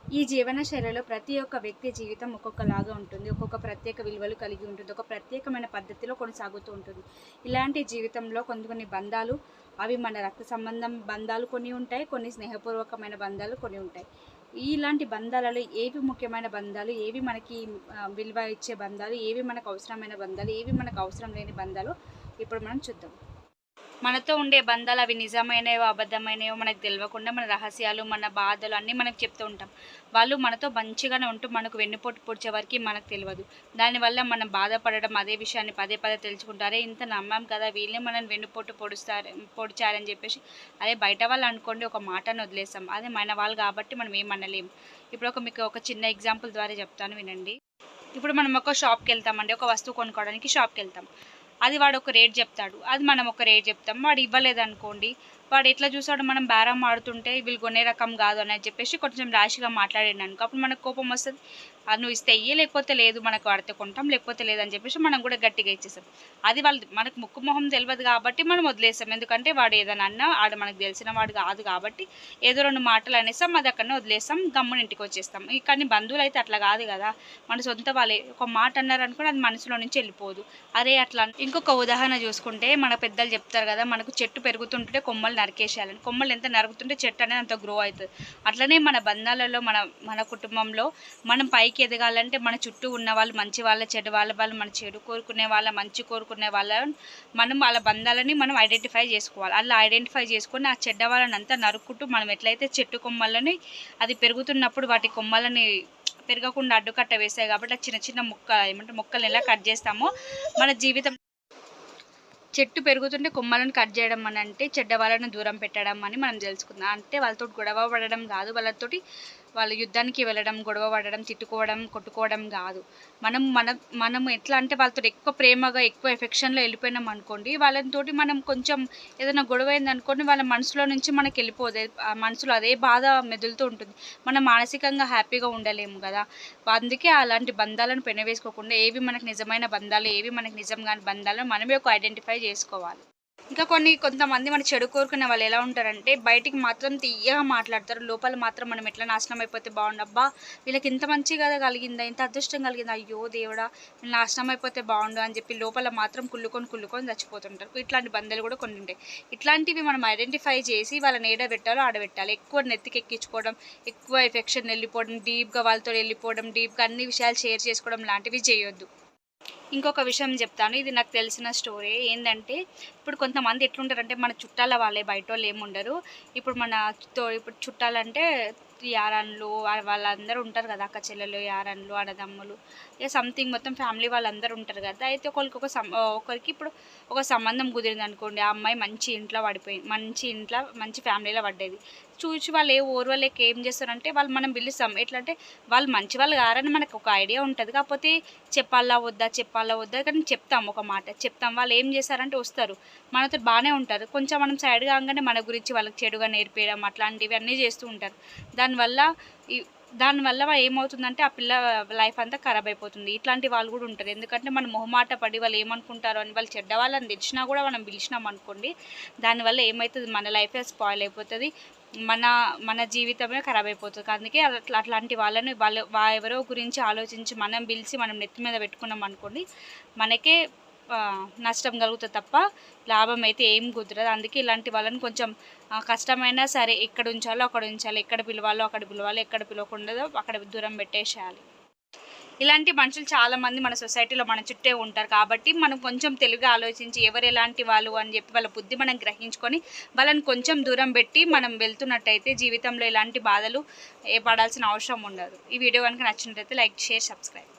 ఈ జీవన శైలిలో ప్రతి ఒక్క వ్యక్తి జీవితం ఒక్కొక్కలాగా ఉంటుంది. ఒక్కొక్క ప్రత్యేక విలువలు కలిగి ఉంటుంది. ఒక ప్రత్యేకమైన పద్ధతిలో కొనసాగుతూ ఉంటుంది. ఇలాంటి జీవితంలో కొన్ని బంధాలు అవి మన రక్త సంబంధం బంధాలు కొన్ని ఉంటాయి. కొన్ని స్నేహపూర్వకమైన బంధాలు కొన్ని ఉంటాయి. ఇలాంటి బంధాలలో ఏవి ముఖ్యమైన బంధాలు, ఏవి మనకి విలువ ఇచ్చే బంధాలు, ఏవి మనకు అవసరమైన బంధాలు, ఏవి మనకు అవసరం లేని బంధాలు ఇప్పుడు మనం చూద్దాం. మనతో ఉండే బంధాలు అవి నిజమైనవో అబద్ధమైనవో మనకు తెలియకుండా మన రహస్యాలు మన బాధలు అన్నీ మనకు చెప్తూ ఉంటాం. వాళ్ళు మనతో మంచిగానే ఉంటూ మనకు వెన్నుపోటు పొడిచే వరకు మనకు తెలియదు. దానివల్ల మనం బాధపడడం, అదే విషయాన్ని పదే పదే తెలుసుకుంటారే ఇంత నమ్మాం కదా వీళ్ళే మనల్ని వెన్నుపోటు పొడిచారని చెప్పేసి అదే బయట వాళ్ళు అనుకోండి ఒక మాటను వదిలేస్తాం. అదే మన వాళ్ళు కాబట్టి మనం ఏమనలేం. ఇప్పుడు మీకు ఒక చిన్న ఎగ్జాంపుల్ ద్వారా చెప్తాను వినండి. ఇప్పుడు మనం ఒక షాప్కి వెళ్తామండి. ఒక వస్తువు కొనుక్కోవడానికి షాప్కి వెళ్తాం. అది వాడు ఒక రేట్ చెప్తాడు. అది మనం ఒక రేట్ చెప్తాం. వాడు ఇవ్వలేదనుకోండి, వాడు ఎట్లా చూసాడు మనం బేరం ఆడుతుంటే వీళ్ళు కొనే రకం కాదు అని చెప్పేసి కొంచెం ర్యాష్‌గా మాట్లాడిండనుకో, అప్పుడు మనకు కోపం వస్తది. నువ్వు ఇస్తే ఇయ్యి, లేకపోతే లేదు, మనకు పడితే కొంటాం, లేకపోతే లేదని చెప్పేసి మనం కూడా గట్టిగా ఇచ్చేస్తాం. అది వాళ్ళది మనకు ముక్కు మొహం తెలవదు కాబట్టి మనం వదిలేస్తాం. ఎందుకంటే వాడు ఏదైనా అన్నా ఆడు మనకు తెలిసిన వాడు కాదు కాబట్టి ఏదో 2 మాటలు అనేస్తాం. అది అక్కడనే వదిలేస్తాం. గమ్మున ఇంటికి వచ్చేస్తాం. కానీ బంధువులైతే అట్లా కాదు కదా! మన సొంత వాళ్ళే. ఒక మాట అన్నారనుకోండి అది మనసులో నుంచి వెళ్ళిపోదు. అరే అట్లా ఇంకొక ఉదాహరణ చూసుకుంటే మన పెద్దలు చెప్తారు కదా, మనకు చెట్టు పెరుగుతుంటే కొమ్మలు నరికేసేయాలని. కొమ్మలు ఎంత నరుకుతుంటే చెట్టు అనేది అంత గ్రో అవుతుంది. అట్లనే మన బంధాలలో మన మన కుటుంబంలో మనం పైకి ఎదగాలంటే మన చుట్టూ ఉన్న వాళ్ళు మంచి వాళ్ళ చెడు వాళ్ళు మన చెడు కోరుకునే వాళ్ళ మంచి కోరుకునే వాళ్ళ మనం వాళ్ళ బంధాలని మనం ఐడెంటిఫై చేసుకోవాలి. అలా ఐడెంటిఫై చేసుకొని ఆ చెడ్డ వాళ్ళని అంతా నరుక్కుంటూ మనం ఎట్లయితే చెట్టు కొమ్మలని అది పెరుగుతున్నప్పుడు వాటి కొమ్మలని పెరగకుండా అడ్డుకట్ట వేస్తాయి కాబట్టి చిన్న చిన్న మొక్కలు ఎలా కట్ చేస్తామో మన జీవితం చెట్టు పెరుగుతుంటే కొమ్మలను కట్ చేయడం అని అంటే చెడ్డ వాళ్ళను దూరం పెట్టడం అని మనం తెలుసుకుందాం. అంటే వాళ్ళతో గొడవ పడడం కాదు, వాళ్ళు యుద్ధానికి వెళ్ళడం, గొడవ పడడం, తిట్టుకోవడం, కొట్టుకోవడం కాదు. మనం ఎట్లా అంటే వాళ్ళతో ఎక్కువ ప్రేమగా ఎక్కువ ఎఫెక్షన్లో వెళ్ళిపోయినాం అనుకోండి, వాళ్ళతోటి మనం కొంచెం ఏదైనా గొడవ అయిందనుకోండి వాళ్ళ మనసులో నుంచి మనకి వెళ్ళిపోదు. ఆ మనసులో అదే బాధ మెదులుతూ ఉంటుంది. మనం మానసికంగా హ్యాపీగా ఉండలేము కదా. అందుకే అలాంటి బంధాలను పెనవేసుకోకుండా ఏవి మనకు నిజమైన బంధాలు, ఏవి మనకు నిజం కాని బంధాలను మనమే ఒక ఐడెంటిఫై చేసుకోవాలి. ఇంకా కొంతమంది మన చెడు కోరుకునే వాళ్ళు ఎలా ఉంటారంటే బయటికి మాత్రం తీయగా మాట్లాడతారు. లోపల మాత్రం మనం ఎట్లా నాశనం అయిపోతే బాగుండబ్బా, వీళ్ళకి ఇంత మంచి కదా కలిగిందా, ఇంత అదృష్టం కలిగిందా, అయ్యో దేవుడా వీళ్ళు నాశనం అయిపోతే బాగుండు అని చెప్పి లోపల మాత్రం కుళ్ళుకొని చచ్చిపోతుంటారు. ఇట్లాంటి బంధాలు కూడా కొన్ని ఉంటాయి. ఇట్లాంటివి మనం ఐడెంటిఫై చేసి వాళ్ళని ఏడబెట్టాలో ఆడబెట్టాలి. ఎక్కువ నెత్తికి ఎక్కించుకోవడం, ఎక్కువ ఎఫెక్షన్ వెళ్ళిపోవడం, డీప్గా వాళ్ళతో వెళ్ళిపోవడం, డీప్గా అన్ని విషయాలు షేర్ చేసుకోవడం లాంటివి చేయొద్దు. ఇంకొక విషయం చెప్తాను. ఇది నాకు తెలిసిన స్టోరీ. ఏందంటే ఇప్పుడు కొంతమంది ఎట్లుంటారంటే మన చుట్టాల వాళ్ళే, బయటోళ్ళు ఏముండరు. ఇప్పుడు చుట్టాలంటే యారాన్లు వాళ్ళందరూ ఉంటారు కదా, అక్క చెల్లెలు, యారాన్లు, అన్నదమ్ములు, ఇక సంథింగ్ మొత్తం ఫ్యామిలీ వాళ్ళందరూ ఉంటారు కదా. అయితే ఒకరికి ఇప్పుడు ఒక సంబంధం కుదిరిందనుకోండి. ఆ అమ్మాయి మంచి ఇంట్లో పడిపోయింది, మంచి ఫ్యామిలీలో పడ్డది. చూసి వాళ్ళు ఓర్వలేక ఏం చేస్తారంటే వాళ్ళు మనం పిలుస్తాం. ఎట్లా అంటే వాళ్ళు మంచి వాళ్ళు కారని మనకు ఒక ఐడియా ఉంటుంది. కాకపోతే చెప్పాలా వద్దా కానీ చెప్తాం, ఒక మాట చెప్తాం. వాళ్ళు ఏం చేస్తారంటే వస్తారు, మనతో బాగానే ఉంటారు. కొంచెం మనం సైడ్ కాగానే మన గురించి వాళ్ళకి చెడుగా నేర్పేయడం అట్లాంటివి అన్నీ చేస్తూ ఉంటారు. దానివల్ల ఏమవుతుందంటే ఆ పిల్ల లైఫ్ అంతా ఖరాబ్ అయిపోతుంది. ఇట్లాంటి వాళ్ళు కూడా ఉంటారు. ఎందుకంటే మనం మొహమాట పడి వాళ్ళు ఏమనుకుంటారో అని వాళ్ళు చెడ్డ వాళ్ళని తెలిసినా కూడా మనం పిలిచినాం అనుకోండి, దానివల్ల ఏమవుతుంది, మన లైఫే స్పాయిల్ అయిపోతుంది. మన మన జీవితమే ఖరాబ్ అయిపోతుంది. అందుకే అట్లాంటి వాళ్ళని ఎవరో గురించి ఆలోచించి మనం పిలిచి మనం నెత్తి మీద పెట్టుకున్నాం అనుకోండి, మనకే నష్టం కలుగుతుంది తప్ప లాభం అయితే ఏం కుదరదు. అందుకే ఇలాంటి వాళ్ళని కొంచెం కష్టమైనా సరే ఎక్కడ ఉంచాలో అక్కడ ఉంచాలి, ఎక్కడ పిలవాలో అక్కడ పిలవాలి, ఎక్కడ పిలవకుండా అక్కడ దూరం పెట్టేసేయాలి. ఇలాంటి మనుషులు చాలామంది మన సొసైటీలో మన చుట్టే ఉంటారు. కాబట్టి మనం కొంచెం తెలివిగా ఆలోచించి ఎవరు ఎలాంటి వాళ్ళు అని చెప్పి వాళ్ళ బుద్ధి మనం గ్రహించుకొని వాళ్ళని కొంచెం దూరం పెట్టి మనం వెళ్తున్నట్టయితే జీవితంలో ఎలాంటి బాధలు పడాల్సిన అవసరం ఉండదు. ఈ వీడియో కనుక నచ్చినట్టయితే లైక్, షేర్, సబ్స్క్రైబ్.